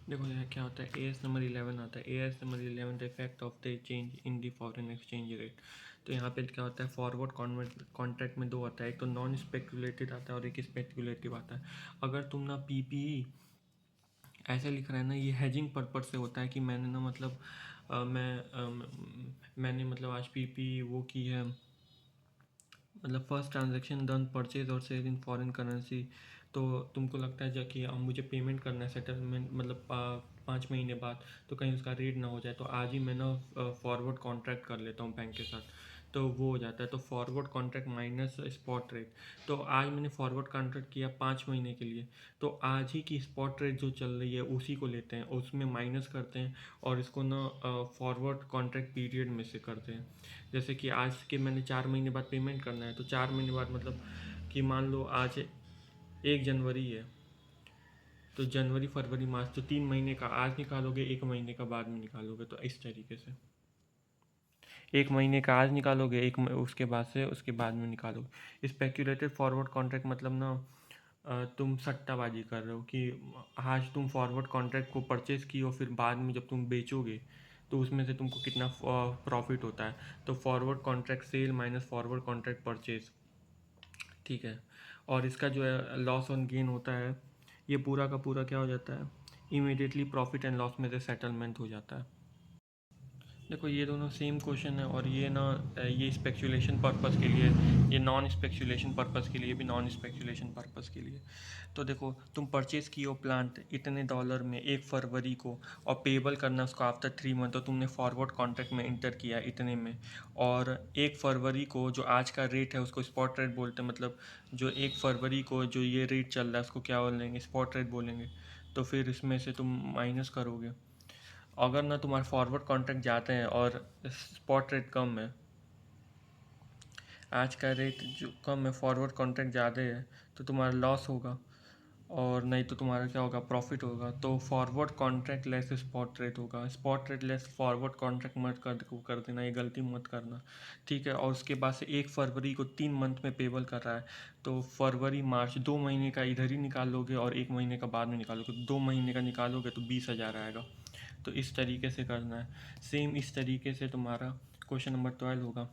देखो यार क्या होता है, एएस नंबर 11 आता है। As number 11 the effect of the change in the foreign exchange rate. तो यहाँ पे क्या होता है, फॉरवर्ड कॉन्ट्रैक्ट में दो आता है, एक तो नॉन स्पेकुलेटेड आता है और एक स्पेकुलेटिव आता है। अगर तुम ना पीपीई ऐसे लिख रहे हैं ना, ये हेजिंग पर्पज से होता है कि मैंने ना मतलब मैंने मतलब आज पीपी वो की है, मतलब फर्स्ट ट्रांजैक्शन डन परचेज और सेल इन फॉरेन करेंसी। तो तुमको लगता है जब कि अब मुझे पेमेंट करना है सेटलमेंट मतलब 5 महीने बाद, तो कहीं उसका रेट ना हो जाए, तो आज ही मैं ना फॉरवर्ड कॉन्ट्रैक्ट कर लेता हूँ बैंक के साथ, तो वो हो जाता है। तो forward contract minus spot rate. तो आज मैंने फॉरवर्ड कॉन्ट्रैक्ट किया 5 महीने के लिए, तो आज ही की स्पॉट रेट जो चल रही है उसी को लेते हैं, उसमें माइनस करते हैं और इसको ना फॉरवर्ड कॉन्ट्रैक्ट पीरियड में से करते हैं। जैसे कि आज के मैंने 4 महीने बाद पेमेंट करना है, तो 4 महीने बाद मतलब कि मान लो आज 1 जनवरी है, तो जनवरी फरवरी मार्च, तो 3 महीने का आज निकालोगे, 1 महीने का बाद में निकालोगे। तो इस तरीके से 1 महीने का आज निकालोगे, उसके बाद से उसके बाद में निकालोगे। स्पेक्यूलेटेड फॉरवर्ड कॉन्ट्रैक्ट मतलब ना तुम सट्टाबाजी कर रहे हो कि आज तुम फॉरवर्ड कॉन्ट्रैक्ट को परचेज की और फिर बाद में जब तुम बेचोगे तो उसमें से तुमको कितना प्रॉफिट होता है। तो forward contract sale minus forward contract purchase, ठीक है। और इसका जो है लॉस ऑन गेन होता है, ये पूरा का पूरा क्या हो जाता है, इमीडिएटली प्रॉफिट एंड लॉस में से सेटलमेंट हो जाता है। देखो ये दोनों सेम क्वेश्चन है, और ये ना ये स्पेकुलेशन पर्पस के लिए, ये नॉन स्पेकुलेशन पर्पस के लिए भी, नॉन स्पेकुलेशन पर्पस के लिए। तो देखो तुम परचेज़ किए हो प्लांट इतने डॉलर में 1 फरवरी को, और पेबल करना उसको आफ्टर 3 मंथ, तो तुमने फॉरवर्ड कॉन्ट्रैक्ट में इंटर किया इतने में। और 1 फरवरी को जो आज का रेट है उसको स्पॉट रेट बोलते हैं, मतलब जो 1 फरवरी को जो ये रेट चल रहा है उसको क्या बोलेंगे, स्पॉट रेट बोलेंगे। तो फिर इसमें से तुम माइनस करोगे। अगर ना तुम्हारे फॉरवर्ड कॉन्ट्रैक्ट जाते हैं और स्पॉट रेट कम है, आज का रेट जो कम है, फॉरवर्ड कॉन्ट्रैक्ट ज़्यादा है, तो तुम्हारा लॉस होगा, और नहीं तो तुम्हारा क्या होगा, प्रॉफिट होगा। तो forward contract less spot rate होगा, spot rate less forward contract मत कर देना, ये गलती मत करना, ठीक है। और उसके बाद से 1 फरवरी को 3 मंथ में पेबल कर रहा है, तो फरवरी मार्च 2 महीने का इधर ही निकालोगे और 1 महीने का बाद में निकालोगे, 2 महीने का निकालोगे तो 20,000 आएगा। तो इस तरीके से करना है। सेम इस तरीके से तुम्हारा क्वेश्चन नंबर 12 होगा।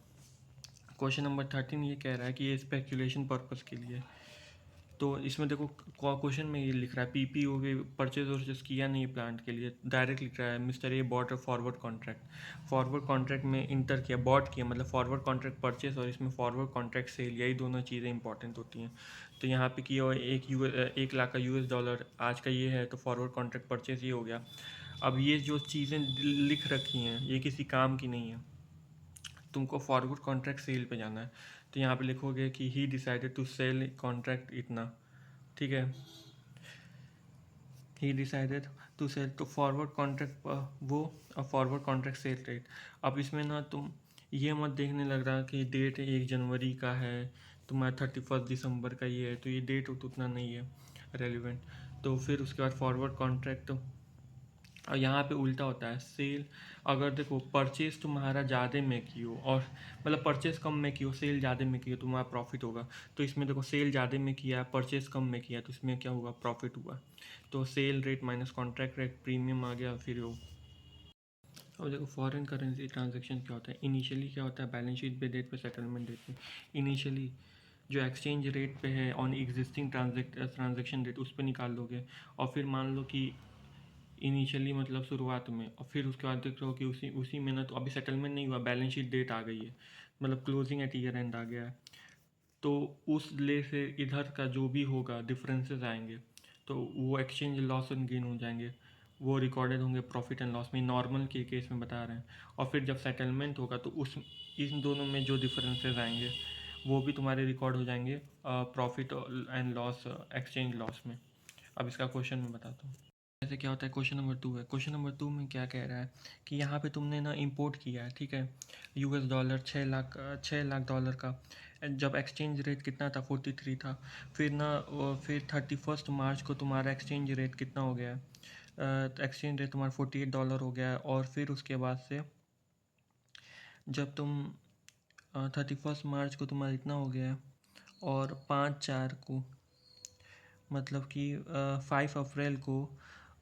क्वेश्चन नंबर 13 ये कह रहा है कि ये स्पेकुलेशन पर्पस के लिए। तो इसमें देखो क्वेश्चन में ये लिख रहा है पीपी हो गई, परचेज वर्चेज किया नहीं प्लांट के लिए, डायरेक्ट लिख रहा है mister A bought a forward contract. Forward contract में इंटर किया, बॉट किया, मतलब फॉरवर्ड कॉन्ट्रैक्ट परचेज, और इसमें फॉरवर्ड कॉन्ट्रैक्ट सेल, यही दोनों चीज़ें इंपॉर्टेंट होती हैं। तो यहाँ पे किया हुआ 1 लाख का US डॉलर आज का ये है, तो फॉरवर्ड कॉन्ट्रैक्ट परचेज ये हो गया। अब ये जो चीज़ें लिख रखी हैं ये किसी काम की नहीं है, तुमको फॉरवर्ड कॉन्ट्रैक्ट सेल पे जाना है। तो यहाँ पे लिखोगे कि he decided to sell contract इतना, ठीक है, ही डिसाइडेड टू सेल, तो फॉरवर्ड कॉन्ट्रैक्ट वो, और फॉरवर्ड कॉन्ट्रैक्ट सेल रेट। अब इसमें ना तुम ये मत देखने लग रहा कि डेट 1 जनवरी का है, तुम्हारा 31 दिसंबर का ये है, तो ये डेट उतना नहीं है रेलिवेंट। तो फिर उसके बाद फॉरवर्ड कॉन्ट्रैक्ट, और यहाँ पे उल्टा होता है सेल। अगर देखो परचेज तुम्हारा ज़्यादा में की हो, और मतलब परचेज कम में की हो, सेल ज़्यादा में की हो, तुम्हारा प्रॉफिट होगा। तो इसमें देखो सेल ज़्यादा में किया है, परचेज कम में किया, तो इसमें क्या हुआ, प्रॉफिट हुआ। तो sale rate minus contract rate premium आ गया, फिर वो। अब देखो फॉरेन करेंसी ट्रांजेक्शन क्या होता है, इनिशियली क्या होता है, बैलेंस शीट पे डेट पे, सेटलमेंट डेट पे। इनिशियली जो एक्सचेंज रेट पे है ऑन एग्जिस्टिंग ट्रांजेक्शन रेट उस पर निकाल दोगे। और फिर मान लो कि इनिशियली मतलब शुरुआत में, और फिर उसके बाद देख रहे हो कि उसी उसी में ना, तो अभी सेटलमेंट नहीं हुआ, बैलेंस शीट डेट आ गई है, मतलब क्लोजिंग एट ईयर एंड आ गया है। तो उस ले से इधर का जो भी होगा डिफरेंसेस आएंगे, तो वो एक्सचेंज लॉस एंड गेन हो जाएंगे, वो रिकॉर्डेड होंगे प्रॉफिट एंड लॉस में, नॉर्मल के केस में बता रहे हैं। और फिर जब सेटलमेंट होगा तो उस इन दोनों में जो डिफरेंसेस आएंगे वो भी तुम्हारे रिकॉर्ड हो जाएंगे profit and loss exchange loss में। अब इसका क्वेश्चन मैं बताता हूँ। जैसे क्या होता है, क्वेश्चन नंबर 2 है। क्वेश्चन नंबर 2 में क्या कह रहा है कि यहाँ पे तुमने ना इंपोर्ट किया है, ठीक है, US डॉलर 6 लाख का। जब एक्सचेंज रेट कितना था, 43 था। फिर ना फिर 31 मार्च को तुम्हारा एक्सचेंज रेट कितना हो गया है, एक्सचेंज रेट तुम्हारा $48 हो गया है। और फिर उसके बाद से जब तुम 31 मार्च को तुम्हारा इतना हो गया है, और 5/4 को, मतलब कि 5 अप्रैल को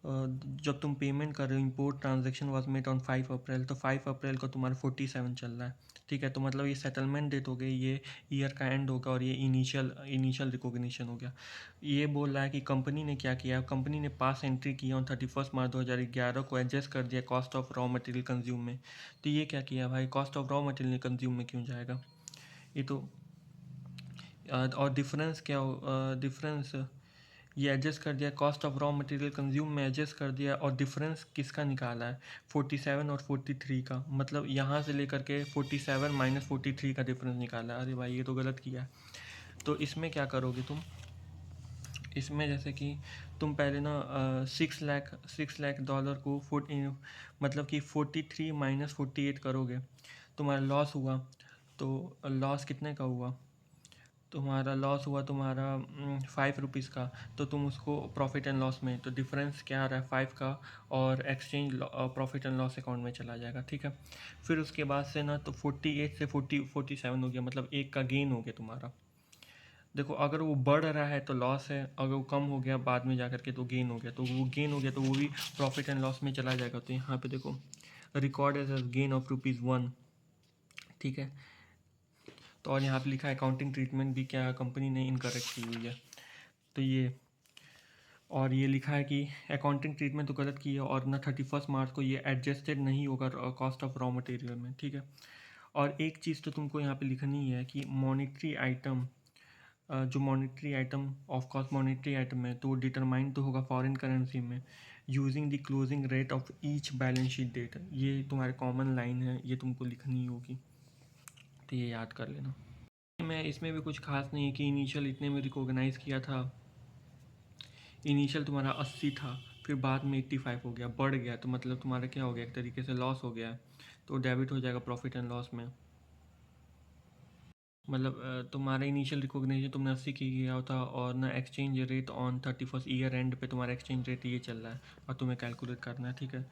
जब तुम पेमेंट कर रहे हो, import transaction was made on 5 अप्रैल, तो 5 अप्रैल को तुम्हारा 47 चल रहा है, ठीक है। तो मतलब ये सेटलमेंट डेट हो गई, ये ईयर का एंड होगा, और ये इनिशियल रिकॉग्निशन हो गया। ये बोल रहा है कि कंपनी ने क्या किया, कंपनी ने पास एंट्री किया ऑन 31 मार्च 2011 को, एडजस्ट कर दिया cost of raw material consume में। तो ये क्या किया भाई, cost of raw material consume में क्यों जाएगा ये तो। और डिफरेंस क्या हो, डिफरेंस ये एडजस्ट कर दिया, cost of raw material consume में एडजस्ट कर दिया, और डिफरेंस किसका निकाला है, 47 और 43 का, मतलब यहाँ से लेकर के 47 माइनस 43 का डिफरेंस निकाला है। अरे भाई ये तो गलत किया है। तो इसमें क्या करोगे तुम, इसमें जैसे कि तुम पहले ना 6 लाख डॉलर को मतलब कि 43 माइनस 48 करोगे, तुम्हारा लॉस हुआ। तो लॉस कितने का हुआ, तुम्हारा लॉस हुआ तुम्हारा 5 रुपीज़ का, तो तुम उसको प्रॉफिट एंड लॉस में, तो डिफरेंस क्या आ रहा है 5 का, और exchange profit and loss account में चला जाएगा, ठीक है। फिर उसके बाद से ना तो 48 से 47 हो गया, मतलब एक का गेन हो गया तुम्हारा। देखो अगर वो बढ़ रहा है तो लॉस है, अगर वो कम हो गया बाद में जा कर के तो गेन हो गया, तो वो गेन हो गया तो वो भी प्रॉफिट एंड लॉस में चला जाएगा। तो यहाँ पे देखो रिकॉर्ड एज गेन ऑफ ₹1, ठीक है। तो और यहाँ पे लिखा है अकाउंटिंग ट्रीटमेंट भी क्या कंपनी ने इनकरेक्ट की हुई है, तो ये, और ये लिखा है कि अकाउंटिंग ट्रीटमेंट तो गलत की है, और ना 31 मार्च को ये एडजस्टेड नहीं होगा कॉस्ट ऑफ रॉ मटेरियल में, ठीक है। और एक चीज़ तो तुमको यहाँ पे लिखनी है कि मॉनिटरी आइटम, जो monetary item of course monetary item है, तो वो डिटरमाइन तो होगा फॉरेन करेंसी में, using the closing rate of each balance sheet date. ये तुम्हारे कॉमन लाइन है, ये तुमको लिखनी होगी, तो ये याद कर लेना। मैं इसमें भी कुछ खास नहीं है कि इनिशियल इतने में रिकॉग्नाइज़ किया था, इनिशियल तुम्हारा 80 था, फिर बाद में 85 हो गया, बढ़ गया, तो मतलब तुम्हारा क्या हो गया, एक तरीके से लॉस हो गया, तो डेबिट हो जाएगा प्रॉफिट एंड लॉस में। मतलब तुम्हारा इनिशियल रिकॉग्निशन तुमने 80 की किया था, और ना exchange rate on 31 year and पे तुम्हारा एक्सचेंज रेट ये चल रहा है, और तुम्हें कैलकुलेट करना है, ठीक है।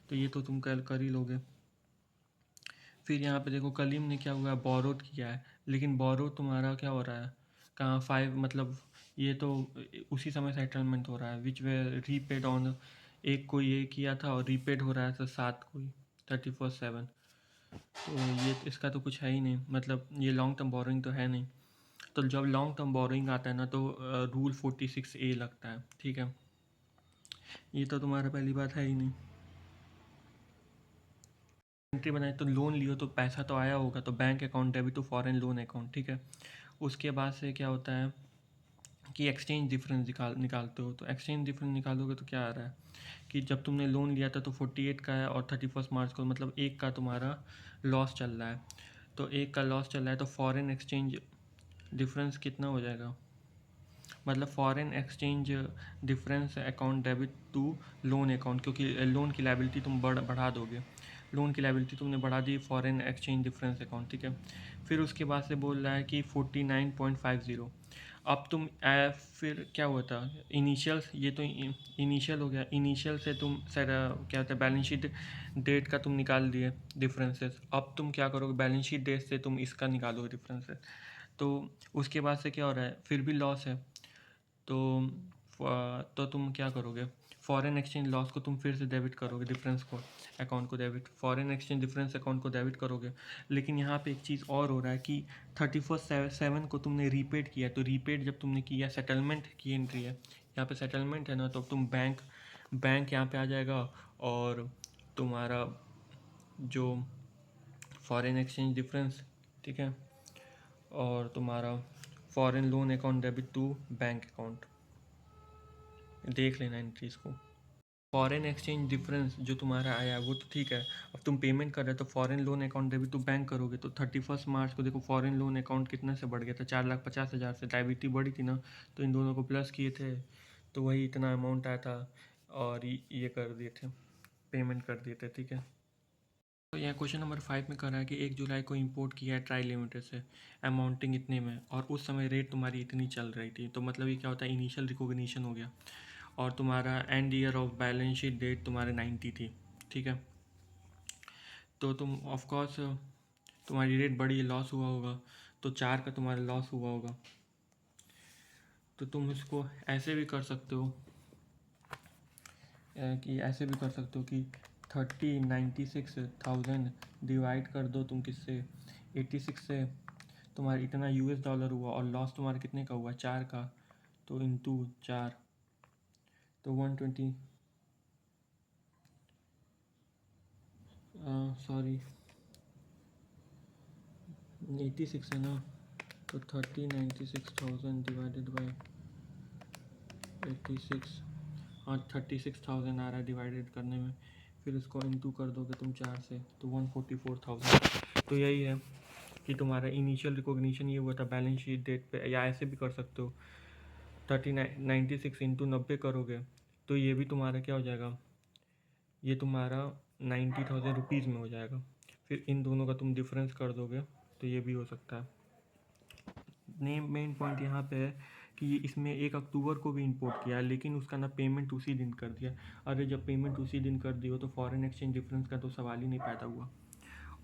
तो ये तो तुम कैल कर ही लोगे। फिर यहाँ पे देखो कलीम ने क्या हुआ है, बोरोड किया है, लेकिन बोरो तुम्हारा क्या हो रहा है, कहाँ 5, मतलब ये तो उसी समय सेटलमेंट हो रहा है, विच वे रीपेड ऑन, एक को ये किया था और रीपेड हो रहा है, तो 7 को ही 31/7। तो ये इसका तो कुछ है ही नहीं, मतलब ये लॉन्ग टर्म बोरोइंग तो है नहीं। तो जब लॉन्ग टर्म बोरोइंग आता है ना, तो रूल 46A लगता है, ठीक है। ये तो तुम्हारा पहली बात है ही नहीं। एंट्री बनाए तो लोन लियो तो पैसा तो आया होगा, तो bank account debit to foreign loan account, ठीक है। उसके बाद से क्या होता है कि एक्सचेंज डिफरेंस निकालते हो, तो एक्सचेंज डिफरेंस निकालोगे तो क्या आ रहा है कि जब तुमने लोन लिया था तो 48 का है, और 31 मार्च को मतलब एक का तुम्हारा लॉस चल रहा है, तो एक का लॉस चल रहा है, तो फॉरेन एक्सचेंज डिफरेंस कितना हो जाएगा, मतलब foreign exchange difference account debit to loan account, क्योंकि लोन की लाइबिलिटी तुम बढ़ा दोगे, लोन की लाइबिलिटी तुमने बढ़ा दी फॉरेन एक्सचेंज डिफरेंस अकाउंट, ठीक है। फिर उसके बाद से बोल रहा है कि 49.50, अब तुम फिर क्या हुआ था इनिशियल, ये तो इनिशियल हो गया, इनिशियल से तुम सर क्या होता है बैलेंस शीट डेट का तुम निकाल दिए डिफरेंसेस, अब तुम क्या करोगे बैलेंस शीट डेट से तुम इसका निकालोगे डिफरेंसेस, तो उसके बाद से क्या हो रहा है, फिर भी लॉस है, तो तुम क्या करोगे, फॉरेन एक्सचेंज लॉस को तुम फिर से डेबिट करोगे, डिफरेंस को अकाउंट को debit, foreign exchange difference account को डेबिट करोगे। लेकिन यहाँ पे एक चीज़ और हो रहा है कि 31/7 को तुमने रीपेड किया, तो रीपेड जब तुमने किया सेटलमेंट की एंट्री है, यहाँ पे सेटलमेंट है ना, तो तुम बैंक यहाँ पे आ जाएगा, और तुम्हारा जो फॉरेन एक्सचेंज डिफरेंस, ठीक है, और तुम्हारा foreign loan account debit to bank account, देख लेना एंट्रीज को। फॉरेन एक्सचेंज डिफरेंस जो तुम्हारा आया वो तो ठीक है, अब तुम पेमेंट कर रहे हो तो foreign loan account debit to bank करोगे, तो 31 मार्च को देखो फॉरेन लोन अकाउंट कितने से बढ़ गया था, 4,50,000 से, लायबिलिटी बढ़ी थी ना, तो इन दोनों को प्लस किए थे, तो वही इतना अमाउंट आया था, और ये कर दिए थे, पेमेंट कर दिए थे, ठीक है। तो यहाँ क्वेश्चन नंबर 5 में कर रहा है कि 1 जुलाई को इंपोर्ट किया है ट्राई लिमिटेड से, अमाउंटिंग इतने में, और उस समय रेट तुम्हारी इतनी चल रही थी, तो मतलब ये क्या होता है इनिशियल रिकॉग्निशन हो गया, और तुम्हारा end year of balance sheet date तुम्हारे 90 थी, ठीक है। तो तुम ऑफ कोर्स तुम्हारी रेट बढ़ी, लॉस हुआ होगा, तो 4 का तुम्हारा लॉस हुआ होगा, तो तुम इसको ऐसे भी कर सकते हो, कि ऐसे भी कर सकते हो कि 96,000 डिवाइड कर दो तुम किससे, 86 से, तुम्हारा इतना $US हुआ और लॉस तुम्हारा कितने का हुआ, 4 का, तो इंटू 4, तो 120, सॉरी 86 है ना, तो 96,000 डिवाइडेड बाई 86, हाँ 36,000 आ रहा है डिवाइडेड करने में, फिर इसको इंटू कर दोगे तुम 4 से, तो 144,000। तो यही है कि तुम्हारा इनिशियल रिकॉग्निशन ये हुआ था बैलेंस शीट डेट पे, या ऐसे भी कर सकते हो 96 इंटू 90 करोगे तो ये भी तुम्हारा क्या हो जाएगा, ये तुम्हारा 90,000 रुपीज़ में हो जाएगा। फिर इन दोनों का तुम डिफरेंस कर दोगे तो ये भी हो सकता है। मेन पॉइंट यहाँ पे है कि इसमें 1 अक्टूबर को भी इंपोर्ट किया लेकिन उसका ना पेमेंट उसी दिन कर दिया। अरे जब पेमेंट उसी दिन कर दी हो तो फॉरेन एक्सचेंज डिफरेंस का तो सवाल ही नहीं पैदा हुआ।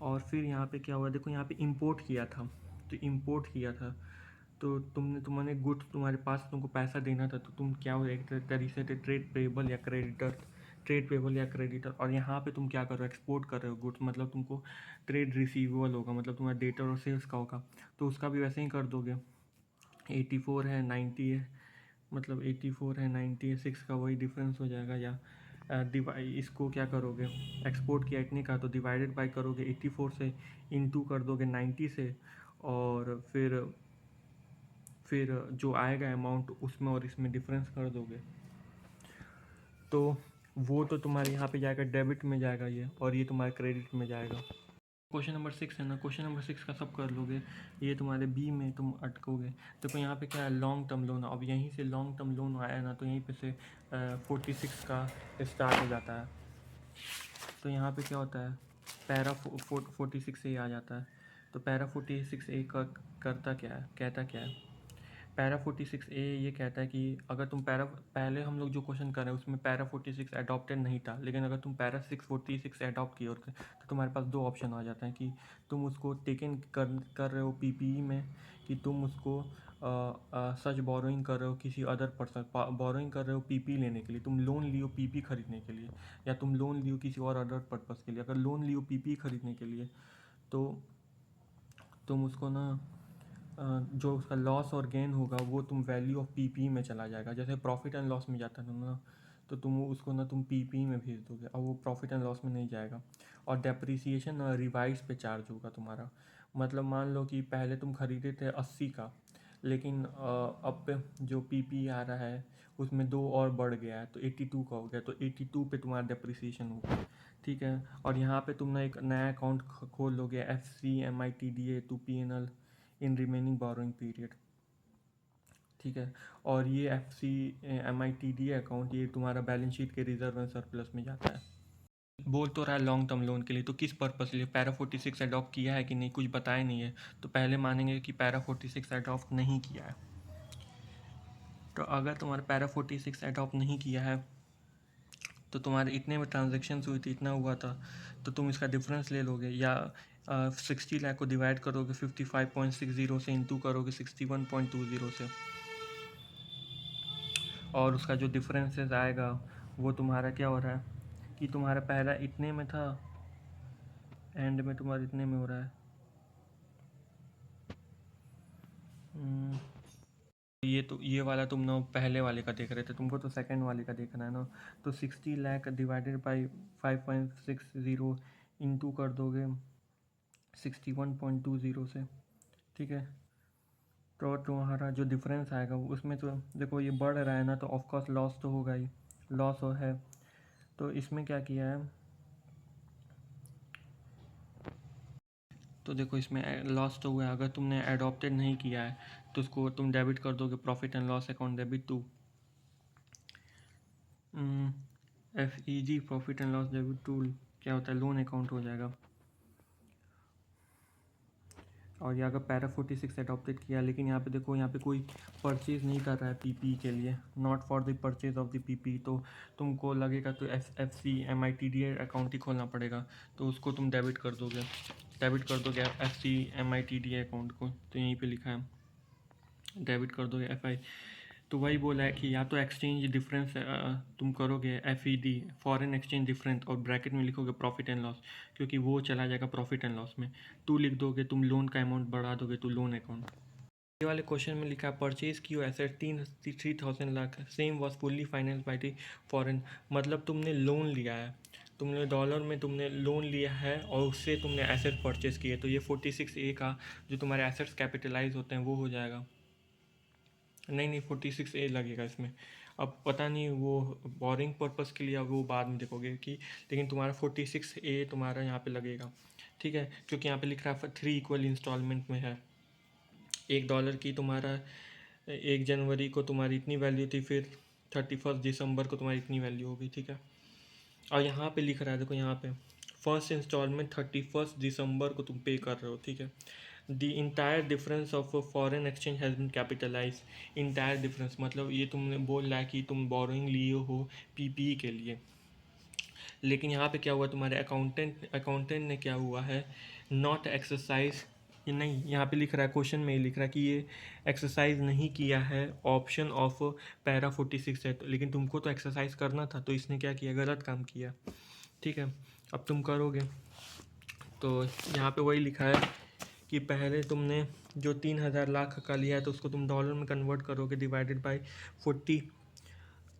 और फिर यहाँ पे क्या हुआ, देखो यहाँ पे इंपोर्ट किया था, तो इंपोर्ट किया था तो तुम्हारे गुड्स तुम्हारे पास, तुमको पैसा देना था, तो तुम क्या हो, एक तरीके से ट्रेड पेबल या क्रेडिटर, ट्रेड पेबल या क्रेडिटर। और यहाँ पे तुम क्या कर रहे हो, एक्सपोर्ट कर रहे हो गुड्स, मतलब तुमको ट्रेड रिसीवेबल होगा, मतलब तुम्हारा डेटर और सेल्स का होगा, तो उसका भी वैसे ही कर दोगे। 84 है 90 है, मतलब 84 है 90 है, 6 का वही डिफरेंस हो जाएगा। या डिवाइड इसको क्या करोगे, एक्सपोर्ट किया इतने का तो डिवाइडेड बाय करोगे 84 से, इंटू कर दोगे 90 से, और फिर जो आएगा अमाउंट उसमें और इसमें डिफरेंस कर दोगे, तो वो तो तुम्हारे यहाँ पे जाएगा डेबिट में जाएगा ये, और ये तुम्हारे क्रेडिट में जाएगा। क्वेश्चन नंबर 6 है ना, क्वेश्चन नंबर 6 का सब कर लोगे, ये तुम्हारे बी में तुम अटकोगे। देखो यहाँ पे क्या है, लॉन्ग टर्म लोन, अब यहीं से लॉन्ग टर्म लोन आया ना तो यहीं पे से 46 का स्टार्ट हो जाता है। तो यहाँ पे क्या होता है, पैरा 46 ए आ जाता है। तो पैरा 46 ए का करता क्या है, कहता क्या है, पैरा 46 ए ये कहता है कि अगर तुम पैरा, पहले हम लोग जो क्वेश्चन कर रहे हैं उसमें पैरा 46 अडॉप्टेड नहीं था, लेकिन अगर तुम पैरा 646 अडॉप्ट किए और तो तुम्हारे पास दो ऑप्शन आ जाते हैं कि तुम उसको टेकन कर रहे हो पीपीई में, कि तुम उसको सच बोरोइंग कर रहे हो किसी अदर पर्सन, बोरोइंग कर रहे हो पीपी लेने के लिए, तुम लोन लियो पीपी खरीदने के लिए, या तुम लोन लियो किसी और अदर पर्पज़ के लिए। अगर लोन लियो पीपी खरीदने के लिए तो तुम उसको ना जो उसका लॉस और गेन होगा वो तुम वैल्यू ऑफ पीपी में चला जाएगा, जैसे प्रॉफिट एंड लॉस में जाता है ना, तो तुम उसको ना तुम पीपी में भेज दोगे और वो प्रॉफिट एंड लॉस में नहीं जाएगा। और डेप्रिसिएशन रिवाइज पे चार्ज होगा तुम्हारा, मतलब मान लो कि पहले तुम खरीदे थे 80 का, लेकिन अब जो पीपी आ रहा है उसमें 2 और बढ़ गया है तो 82 का हो गया, तो 82 पे तुम्हारा डेप्रिसिएशन होगा। ठीक है, और यहाँ पे तुम ना एक नया अकाउंट खोल लोगे, FCMITDA to PNL in remaining borrowing period. ठीक है, और ये FCMITDA अकाउंट ये तुम्हारा बैलेंस शीट के रिजर्व एंड सरप्लस में जाता है। बोल तो रहा है लॉन्ग टर्म लोन के लिए, तो किस पर्पस के लिए, पैरा 46 अडॉप्ट किया है कि नहीं, कुछ बताया नहीं है, तो पहले मानेंगे कि पैरा 46 अडॉप्ट नहीं किया है। तो अगर तुम्हारा पैरा 46 अडॉप्ट नहीं किया है तो तुम्हारे इतने में ट्रांजेक्शन हुई थी, इतना हुआ था, तो तुम इसका डिफरेंस ले लोगे, या 60 लाख को डिवाइड करोगे 55.60 से, इंटू करोगे 61.20 से, और उसका जो डिफरेंसेस आएगा वो तुम्हारा क्या हो रहा है कि तुम्हारा पहला इतने में था, एंड में तुम्हारा इतने में हो रहा है। ये तो ये वाला तुम ना पहले वाले का देख रहे थे, तुमको तो सेकंड वाले का देखना है ना, तो 60 लाख डिवाइडेड बाई 5.60 इंटू कर दोगे 61.20 से। ठीक है, तो तुम्हारा जो डिफरेंस आएगा उसमें तो देखो ये बढ़ रहा है ना, तो ऑफकोर्स लॉस तो होगा ही, लॉस हो है। तो इसमें क्या किया है, तो देखो इसमें लॉस तो हुआ है, अगर तुमने एडॉप्टेड नहीं किया है तो उसको तुम डेबिट कर दोगे, profit and loss account debit to FEG, profit and loss debit to क्या होता है, लोन अकाउंट हो जाएगा। और ये अगर पैरा 46 अडॉप्टेड किया, लेकिन यहाँ पे देखो यहाँ पे कोई परचेज़ नहीं कर रहा है पीपी के लिए, not for the purchase of the PP, तो तुमको लगेगा तो FCMITDA अकाउंट ही खोलना पड़ेगा, तो उसको तुम डेबिट कर दोगे, FCMITDA अकाउंट को, तो यहीं पे लिखा है डेबिट कर दोगे FI, तो वही बोला है कि या तो एक्सचेंज डिफरेंस तुम करोगे FED, फॉरेन एक्सचेंज डिफरेंस, और ब्रैकेट में लिखोगे प्रॉफिट एंड लॉस, क्योंकि वो चला जाएगा प्रॉफिट एंड लॉस में। टू लिख दोगे, तुम लोन का अमाउंट बढ़ा दोगे तो लोन अकाउंट। ये वाले क्वेश्चन में लिखा है परचेज की asset 3,000 lakh, same was fully finance by the foreign. मतलब तुमने लोन लिया है, तुमने डॉलर में तुमने लोन लिया है और उससे तुमने एसेट परचेज किए, तो ये 46A का जो तुम्हारे एसेट्स कैपिटलाइज होते हैं वो हो जाएगा। नहीं, 46A लगेगा इसमें। अब पता नहीं वो बोरिंग पर्पस के लिए, अब वो बाद में देखोगे कि, लेकिन तुम्हारा 46A तुम्हारा यहाँ पे लगेगा, ठीक है, क्योंकि यहाँ पे लिख रहा है 3 इक्वल इंस्टॉलमेंट में है। $1 की तुम्हारा 1 जनवरी को तुम्हारी इतनी वैल्यू थी, फिर 31 दिसंबर को तुम्हारी इतनी वैल्यू होगी, ठीक है। और यहाँ पे लिख रहा है, देखो यहाँ पे फर्स्ट इंस्टॉलमेंट 31 दिसंबर को तुम पे कर रहे हो, ठीक है। The entire difference of foreign exchange has been capitalise. Entire difference मतलब ये तुमने बोल रहा है कि तुम बोरोइंग लिए हो PPE के लिए, लेकिन यहाँ पे क्या हुआ, तुम्हारे अकाउंटेंट ने क्या हुआ है, नॉट एक्सरसाइज, ये नहीं, यहाँ पे लिख रहा है, क्वेश्चन में ही लिख रहा है कि ये एक्सरसाइज नहीं किया है ऑप्शन ऑफ पैरा 46 है, तो लेकिन तुमको तो एक्सरसाइज करना था, तो इसने क्या किया, गलत काम किया, ठीक है। अब तुम करोगे तो यहाँ पे वही लिखा है कि पहले तुमने जो 3,000 लाख का लिया है तो उसको तुम डॉलर में कन्वर्ट करोगे, डिवाइडेड बाय 40,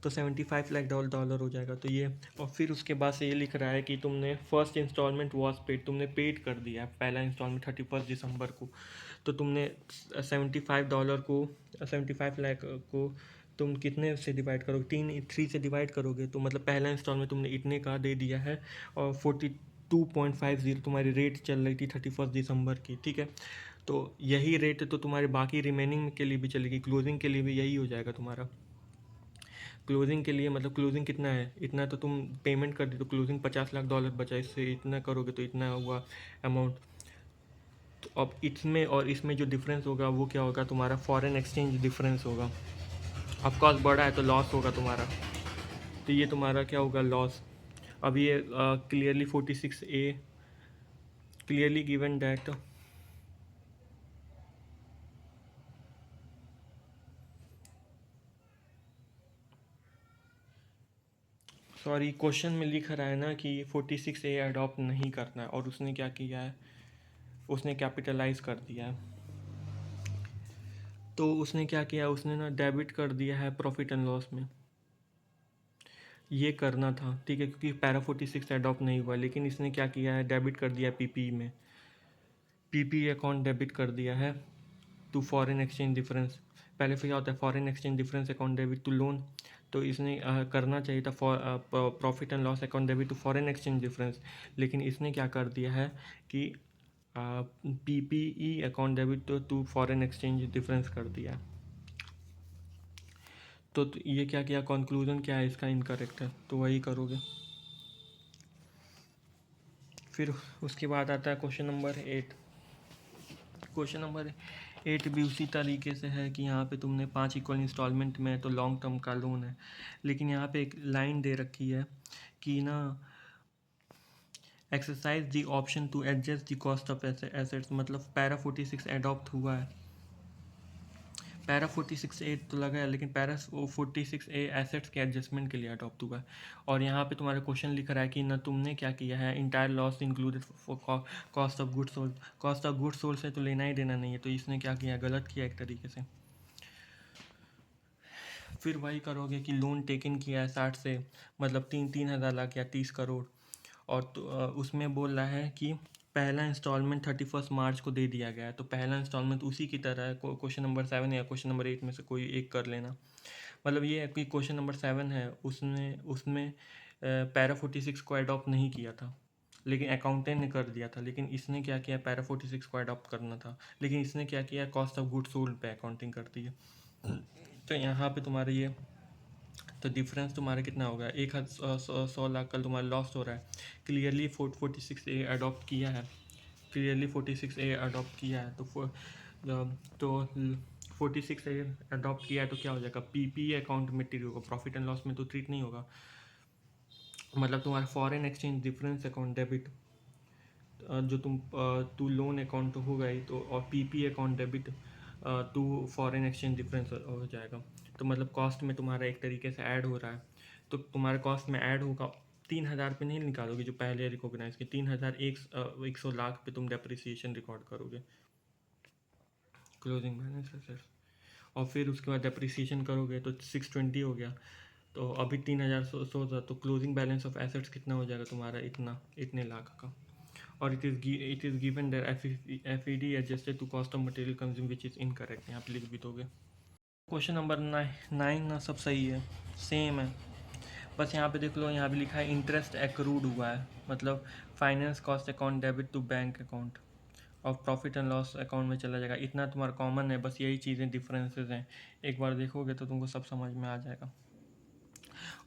तो 75 लाख डॉलर हो जाएगा, तो ये। और फिर उसके बाद से ये लिख रहा है कि तुमने फर्स्ट इंस्टॉलमेंट वॉज पेड, तुमने पेड कर दिया है पहला इंस्टॉलमेंट 31 दिसंबर को, तो तुमने $75 को, 75 लाख को तुम कितने से डिवाइड करोगे, 3 से डिवाइड करोगे, तो मतलब पहला इंस्टॉलमेंट तुमने इतने का दे दिया है, और 42.50 तुम्हारी रेट चल रही थी 31 दिसंबर की, ठीक है। तो यही रेट तो तुम्हारे बाकी रिमेनिंग के लिए भी चलेगी, क्लोजिंग के लिए भी यही हो जाएगा तुम्हारा। क्लोजिंग के लिए मतलब क्लोजिंग कितना है, इतना तो तुम पेमेंट कर दी, तो क्लोजिंग $50 लाख बचा, इससे इतना करोगे तो इतना हुआ अमाउंट। तो अब इसमें और इसमें जो डिफरेंस होगा वो क्या होगा, तुम्हारा फॉरेन एक्सचेंज डिफरेंस होगा। ऑफ कॉस्ट बढ़ा है तो लॉस होगा तुम्हारा, तो ये तुम्हारा क्या होगा, लॉस। अब ये clearly 46A clearly given that, sorry, question में लिख रहा है ना कि 46A अडॉप्ट नहीं करना है, और उसने क्या किया है, उसने कैपिटलाइज कर दिया है। तो उसने क्या किया, उसने ना डेबिट कर दिया है प्रॉफिट एंड लॉस में, ये करना था, ठीक है, क्योंकि पैरा 46 अडॉप्ट नहीं हुआ, लेकिन इसने क्या किया है, डेबिट कर दिया PPE में, PPE अकाउंट डेबिट कर दिया है टू फॉरेन एक्सचेंज डिफरेंस। पहले फिर क्या होता है, foreign exchange difference account debit to loan, तो इसने करना चाहिए था profit and loss account debit to foreign exchange difference, लेकिन इसने क्या कर दिया है कि PPE account debit to foreign exchange difference कर दिया। तो ये क्या किया, कंक्लूजन क्या है इसका, इनकरेक्ट है, तो वही करोगे। फिर उसके बाद आता है क्वेश्चन नंबर 8। क्वेश्चन नंबर 8 भी उसी तरीके से है कि यहाँ पे तुमने 5 इक्वल इंस्टॉलमेंट में, तो लॉन्ग टर्म का लोन है, लेकिन यहाँ पे एक लाइन दे रखी है कि ना, exercise the option to adjust the cost of assets, मतलब पैरा 46 अडॉप्ट हुआ है, पैरा 46A तो लगा है, लेकिन पैरा 46A एसेट्स के एडजस्टमेंट के लिए अडॉप्ट हुआ है। और यहाँ पे तुम्हारा क्वेश्चन लिख रहा है कि ना तुमने क्या किया है, entire loss included cost of goods sold, cost of goods sold से तो लेना ही देना नहीं है, तो इसने क्या किया, गलत किया एक तरीके से। फिर वही करोगे कि लोन टेकन किया है 60 से, मतलब 3,000 लाख या 30 करोड़, और तो उसमें बोल रहा है कि पहला इंस्टॉलमेंट 31 मार्च को दे दिया गया है, तो पहला इंस्टॉलमेंट उसी की तरह है, क्वेश्चन नंबर 7 या क्वेश्चन नंबर 8 में से कोई एक कर लेना। मतलब ये है कि क्वेश्चन नंबर 7 है, उसने उसमें पैरा 46 को अडॉप्ट नहीं किया था, लेकिन अकाउंटेंट ने कर दिया था, लेकिन इसने क्या किया, पैरा 46 को अडॉप्ट करना था, लेकिन इसने क्या किया, कॉस्ट ऑफ गुड्स सोल्ड पे अकाउंटिंग कर दी है। तो यहाँ पे तुम्हारे ये, तो डिफरेंस तुम्हारा कितना होगा, 100 लाख का तुम्हारा लॉस हो रहा है। क्लियरली 46A अडॉप्ट किया है, क्लियरली 46A अडॉप्ट किया है, तो 46A अडॉप्ट किया है, तो क्या हो जाएगा, PPE अकाउंट में ट्रीट होगा, प्रॉफिट एंड लॉस में तो ट्रीट नहीं होगा। मतलब तुम्हारा foreign exchange difference account debit, जो टू लोन अकाउंट तो होगा ही, तो और PPE account debit to foreign exchange difference हो जाएगा। तो मतलब कॉस्ट में तुम्हारा एक तरीके से ऐड हो रहा है, तो तुम्हारे कॉस्ट में ऐड होगा। 3,000 पे नहीं निकालोगे जो पहले रिकॉग्नाइज के, 3,100 लाख पे तुम डेप्रिसिएशन रिकॉर्ड करोगे क्लोजिंग बैलेंस एसेट्स। और फिर उसके बाद डेप्रिसिएशन करोगे तो 620 हो गया, तो अभी 3,000 था, तो क्लोजिंग बैलेंस ऑफ एसेट्स कितना हो जाएगा तुम्हारा, इतने लाख का। और it is given that FED adjusted to cost of material consume which is incorrect, यहाँ पे लिख भी दोगे। क्वेश्चन नंबर 9 ना सब सही है, सेम है, बस यहाँ पे देख लो, यहाँ पे लिखा है इंटरेस्ट एक्रूड हुआ है, मतलब finance cost account debit to bank account और प्रॉफिट एंड लॉस अकाउंट में चला जाएगा। इतना तुम्हारा कॉमन है, बस यही चीज़ें डिफरेंसेस हैं, एक बार देखोगे तो तुमको सब समझ में आ जाएगा।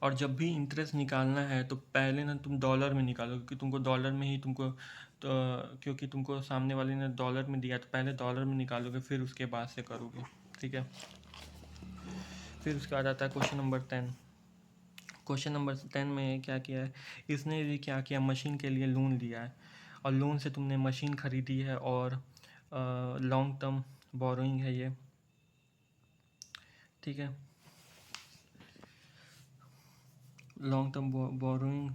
और जब भी इंटरेस्ट निकालना है तो पहले ना तुम डॉलर में निकालो, क्योंकि तुमको डॉलर में ही तुमको तो क्योंकि तुमको सामने वाले ने डॉलर में दिया, तो पहले डॉलर में निकालोगे, फिर उसके बाद से करोगे, ठीक है। फिर उसके बाद आता है क्वेश्चन नंबर 10। क्वेश्चन नंबर 10 में क्या किया है, इसने भी क्या किया, मशीन के लिए लोन लिया है, और लोन से तुमने मशीन खरीदी है, और लॉन्ग टर्म बोरोइंग है ये, ठीक है, long term borrowing.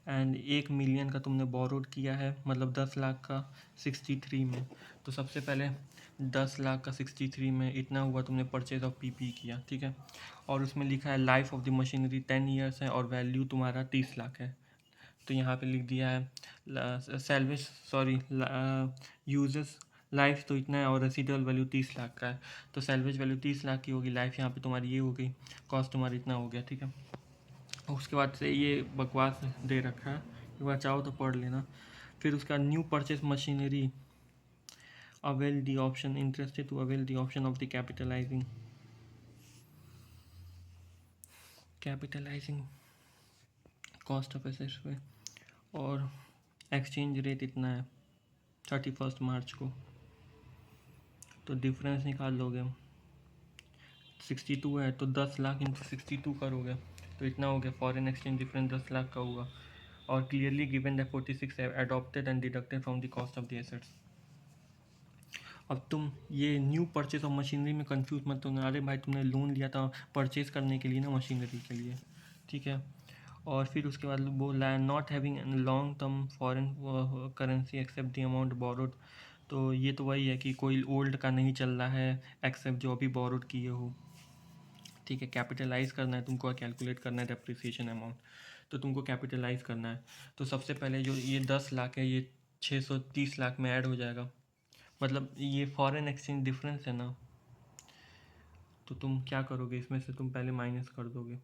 And 1 million का तुमने बोरोड किया है, मतलब 10 लाख का 63 में। तो सबसे पहले 10 लाख का 63 में इतना हुआ, तुमने परचेज ऑफ पीपी किया, ठीक है। और उसमें लिखा है life of the machinery 10 years है, और वैल्यू तुम्हारा 30 लाख है। तो यहाँ पे लिख दिया है सेल्वेज यूजेस लाइफ तो इतना है, और रेसिडुअल वैल्यू 30 लाख का है, तो सेल्वेज वैल्यू 30 लाख की होगी, लाइफ यहाँ पे तुम्हारी ये हो गई, कॉस्ट तुम्हारी इतना हो गया, ठीक है। उसके बाद से ये बकवास दे रखा है, एक बार चाहो तो पढ़ लेना। फिर उसका new purchase machinery avail the option, interested to avail the option of the capitalising cost of assets पे, और एक्सचेंज रेट इतना है 31 मार्च को, तो डिफरेंस निकाल लोगे, 62 है तो 10 लाख इंटू 62 करोगे तो इतना हो गया, फॉरेन एक्सचेंज डिफरेंस 10 लाख का हुआ। और clearly given that 46 adopted and deducted from the cost of the assets. अब तुम ये न्यू परचेज ऑफ मशीनरी में कंफ्यूज मत होना, अरे भाई तुमने लोन लिया था परचेज करने के लिए ना, मशीनरी के लिए, ठीक है। और फिर उसके बाद वो not having long term foreign currency except the amount borrowed, तो ये तो वही है कि कोई ओल्ड का नहीं चल रहा है एक्सेप्ट जो अभी बोरोड किए हो, ठीक है। कैपिटलाइज करना है तुमको, कैलकुलेट करना है डेप्रिसिएशन अमाउंट, तो तुमको कैपिटलाइज करना है। तो सबसे पहले जो ये 10 लाख है, ये 630 लाख में ऐड हो जाएगा, मतलब ये फॉरेन एक्सचेंज डिफरेंस है ना, तो तुम क्या करोगे, इसमें से तुम पहले माइनस कर दोगे,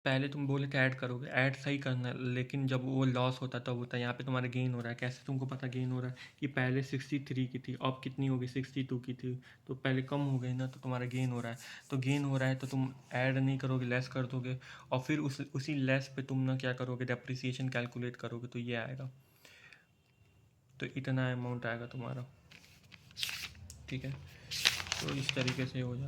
पहले तुम बोले थे ऐड करोगे, ऐड सही करना है, लेकिन जब वो लॉस होता तब होता है, यहाँ पे तुम्हारा गेन हो रहा है, कैसे तुमको पता गेन हो रहा है, कि पहले 63 की थी, अब कितनी होगी, 62 की थी, तो पहले कम हो गई ना, तो तुम्हारा गेन हो रहा है, तो गेन हो रहा है तो तुम ऐड नहीं करोगे, लेस कर दोगे, और फिर उसी लेस पे तुम ना क्या करोगे, डेप्रिसिएशन कैलकुलेट करोगे, तो ये आएगा, तो इतना अमाउंट आएगा तुम्हारा, ठीक है। तो इस तरीके से हो जाए।